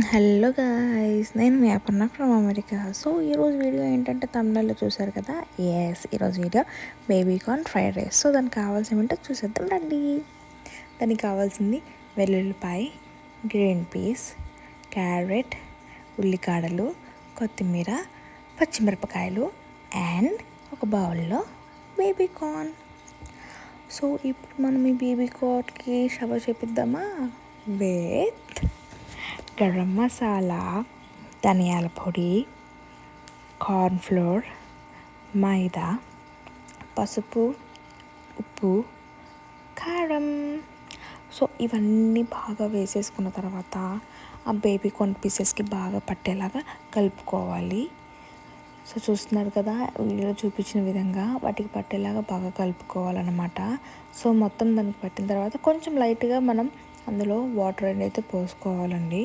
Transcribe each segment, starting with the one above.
Hello guys, నేను మీ Aparna from America. So ఈరోజు వీడియో ఏంటంటే తమిళలో చూసారు కదా. ఈరోజు video baby corn fried rice. So దానికి కావాల్సిన ఏంటో చూసేద్దాం రండి. దానికి కావాల్సింది వెల్లుల్లిపాయ, గ్రీన్ పీస్, క్యారెట్, ఉల్లికాడలు, కొత్తిమీర, పచ్చిమిరపకాయలు అండ్ ఒక బౌల్లో బేబీ కార్న్. సో ఇప్పుడు మనం ఈ బేబీ కార్న్కి షవ చేపిద్దామా విత్ గరం మసాలా, ధనియాల పొడి, కార్న్ఫ్లోర్, మైదా, పసుపు, ఉప్పు, కారం. సో ఇవన్నీ బాగా వేసేసుకున్న తర్వాత ఆ బేబీ కార్న్ పీసెస్కి బాగా పట్టేలాగా కలుపుకోవాలి. సో చూస్తున్నారు కదా, వీడియోలో చూపించిన విధంగా వాటికి పట్టేలాగా బాగా కలుపుకోవాలన్నమాట. సో మొత్తం దానికి పట్టిన తర్వాత కొంచెం లైట్గా మనం అందులో వాటర్ అనేది పోసుకోవాలండి.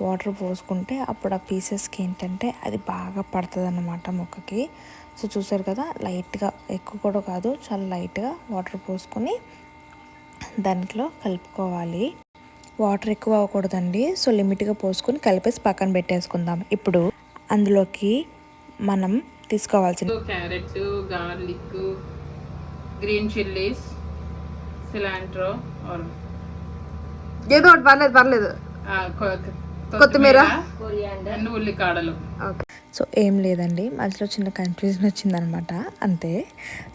వాటర్ పోసుకుంటే అప్పుడు ఆ పీసెస్కి ఏంటంటే అది బాగా పడుతుంది అన్నమాట ముక్కకి. సో చూసారు కదా, లైట్గా, ఎక్కువ కూడా కాదు, చాలా లైట్గా వాటర్ పోసుకొని దాంట్లో కలుపుకోవాలి. వాటర్ ఎక్కువ అవ్వకూడదండి. సో లిమిట్గా పోసుకొని కలిపేసి పక్కన పెట్టేసుకుందాం. ఇప్పుడు అందులోకి మనం తీసుకోవాల్సిన carrot, garlic, green chillies, cilantro ఏదో ఒకటి పర్లేదు, కొత్తిమీర, ఉల్లికాడలు. సో ఏం లేదండి, మధ్యలో చిన్న కన్ఫ్యూజన్ వచ్చిందనమాట, అంతే.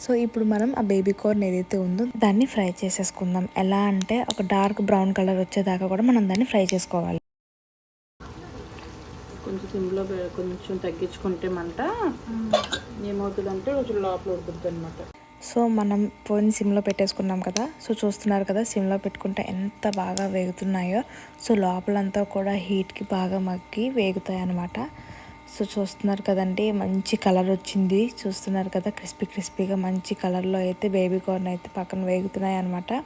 సో ఇప్పుడు మనం ఆ బేబీ కార్న్ ఏదైతే ఉందో దాన్ని ఫ్రై చేసేసుకుందాం. ఎలా అంటే ఒక డార్క్ బ్రౌన్ కలర్ వచ్చేదాకా కూడా మనం దాన్ని ఫ్రై చేసుకోవాలి. కొంచెం సిమ్లో కొంచెం తగ్గించుకుంటే మంట ఏమవుతుందంటే కొంచెం లోపల ఉడుకుతుంది అనమాట. సో మనం పోయిన సిమ్లో పెట్టేసుకున్నాం కదా. సో చూస్తున్నారు కదా, సిమ్లో పెట్టుకుంటే ఎంత బాగా వేగుతున్నాయో. సో లోపలంతా కూడా హీట్కి బాగా మగ్గి వేగుతాయి అన్నమాట. సో చూస్తున్నారు కదండి, మంచి కలర్ వచ్చింది. చూస్తున్నారు కదా, క్రిస్పీగా మంచి కలర్లో అయితే బేబీ కార్న్ అయితే పక్కన వేగుతున్నాయి అన్నమాట.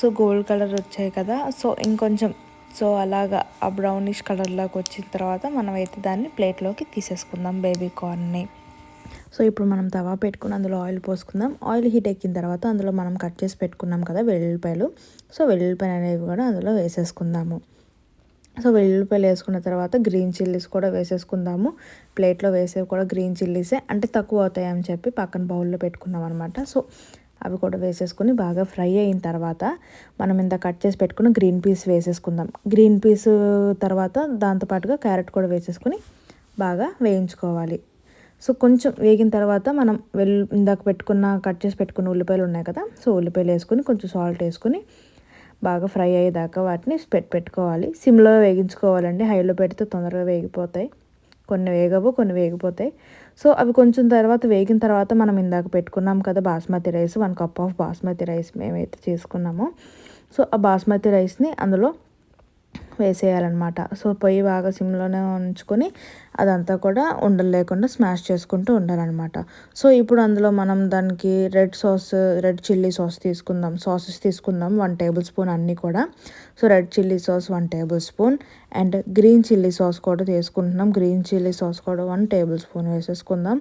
సో గోల్డ్ కలర్ వచ్చాయి కదా. సో ఇంకొంచెం అలాగా ఆ బ్రౌనిష్ కలర్లోకి వచ్చిన తర్వాత మనం అయితే దాన్ని ప్లేట్లోకి తీసేసుకుందాం బేబీ కార్న్ని. సో ఇప్పుడు మనం తవా పెట్టుకుని అందులో ఆయిల్ పోసుకుందాం. ఆయిల్ హీట్ ఎక్కిన తర్వాత అందులో మనం కట్ చేసి పెట్టుకున్నాం కదా వెల్లుల్లిపాయలు. సో వెల్లుల్లిపాయలు అనేవి కూడా అందులో వేసేసుకుందాము. సో వెల్లుల్లిపాయలు వేసుకున్న తర్వాత గ్రీన్ చిల్లీస్ కూడా వేసేసుకుందాము. ప్లేట్లో వేసేవి కూడా గ్రీన్ చిల్లీసే, అంటే తక్కువ అవుతాయని చెప్పి పక్కన బౌల్లో పెట్టుకున్నాం అనమాట. సో అవి కూడా వేసేసుకొని బాగా ఫ్రై అయిన తర్వాత మనం ఇంత కట్ చేసి పెట్టుకున్న గ్రీన్ పీస్ వేసేసుకుందాం. గ్రీన్ పీస్ తర్వాత దాంతోపాటుగా క్యారెట్ కూడా వేసేసుకొని బాగా వేయించుకోవాలి. సో కొంచెం వేగిన తర్వాత మనం ఇందాక కట్ చేసి పెట్టుకున్న ఉల్లిపాయలు ఉన్నాయి కదా. సో ఉల్లిపాయలు వేసుకొని కొంచెం సాల్ట్ వేసుకొని బాగా ఫ్రై అయ్యేదాకా వాటిని పెట్టుకోవాలి. సిమ్లో వేగించుకోవాలండి, హైలో పెడితే తొందరగా వేగిపోతాయి. కొన్ని వేగవు, కొన్ని వేగిపోతాయి. సో అవి కొంచెం తర్వాత వేగిన తర్వాత మనం ఇందాక పెట్టుకున్నాం కదా basmati rice, 1 cup of basmati rice మేమైతే చేసుకున్నామో. సో ఆ బాస్మతి రైస్ని అందులో వేసేయాలన్నమాట. సో పొయ్యి బాగా సిమ్లోనే ఉంచుకొని అదంతా కూడా ఉండలు లేకుండా స్మాష్ చేసుకుంటూ ఉండాలన్నమాట. సో ఇప్పుడు అందులో మనం దానికి రెడ్ చిల్లీ సాసెస్ తీసుకుందాం 1 టేబుల్ స్పూన్ అన్నీ కూడా. So red chilli sauce 1 table spoon and green chilli sauce కూడా తీసుకుంటున్నాం. గ్రీన్ చిల్లీ సాస్ కూడా 1 టేబుల్ స్పూన్ వేసేసుకుందాం.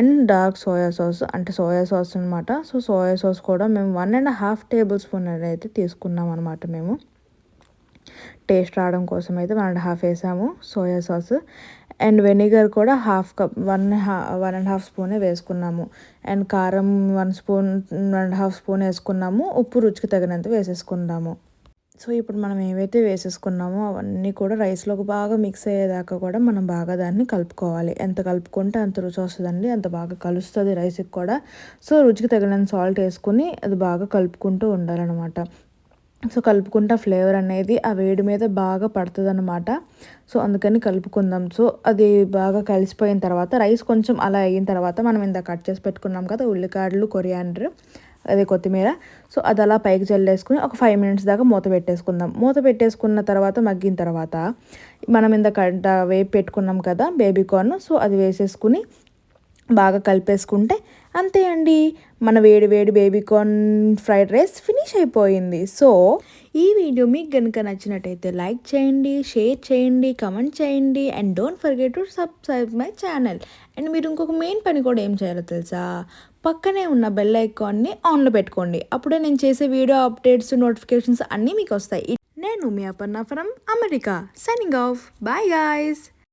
అండ్ డార్క్ సోయా సాస్, అంటే సోయా సాస్ అనమాట. సో సోయా సాస్ కూడా మేము 1.5 టేబుల్ స్పూన్ అయితే తీసుకున్నాం అనమాట. మేము టేస్ట్ రావడం కోసం అయితే 1.5 వేసాము సోయా సాస్. అండ్ వెనిగర్ కూడా 1/2 కప్ 1.5 స్పూనే వేసుకున్నాము. అండ్ కారం 1.5 స్పూన్ వేసుకున్నాము. ఉప్పు రుచికి తగినంత వేసేసుకున్నాము. సో ఇప్పుడు మనం ఏవైతే వేసేసుకున్నామో అవన్నీ కూడా రైస్లోకి బాగా మిక్స్ అయ్యేదాకా కూడా మనం బాగా దాన్ని కలుపుకోవాలి. ఎంత కలుపుకుంటే అంత రుచి వస్తుందండి, అంత బాగా కలుస్తుంది రైస్కి కూడా. సో రుచికి తగినంత సాల్ట్ వేసుకుని అది బాగా కలుపుకుంటూ ఉండాలన్నమాట. సో కలుపుకుంటా ఫ్లేవర్ అనేది ఆ వేడి మీద బాగా పడుతుంది అన్నమాట. సో అందుకని కలుపుకుందాం. సో అది బాగా కలిసిపోయిన తర్వాత రైస్ కొంచెం అలా అయిన తర్వాత మనం ఇంత కట్ చేసి పెట్టుకున్నాం కదా ఉల్లికాడలు, కొరియాండర్, అదే కొత్తిమీర. సో అది అలా పైకి చల్లేసుకుని ఒక 5 మినిట్స్ దాకా మూత పెట్టేసుకుందాం. మూత పెట్టేసుకున్న తర్వాత మగ్గిన తర్వాత మనం ఇంత వేపు పెట్టుకున్నాం కదా బేబీ కార్న్. సో అది వేసేసుకుని బాగా కలిపేసుకుంటే అంతే అండి, మన వేడి baby corn fried rice finish అయిపోయింది. సో ఈ వీడియో మీకు కనుక నచ్చినట్టయితే లైక్ చేయండి, షేర్ చేయండి, కమెంట్ చేయండి and don't forget to subscribe my channel. And మీరు ఇంకొక మెయిన్ పని కూడా ఏం చేయాలో తెలుసా, పక్కనే ఉన్న బెల్ ఐకాన్ని ఆన్లో పెట్టుకోండి. అప్పుడే నేను చేసే వీడియో అప్డేట్స్, నోటిఫికేషన్స్ అన్నీ మీకు వస్తాయి. నేను మీ Aparna from America signing off bye guys.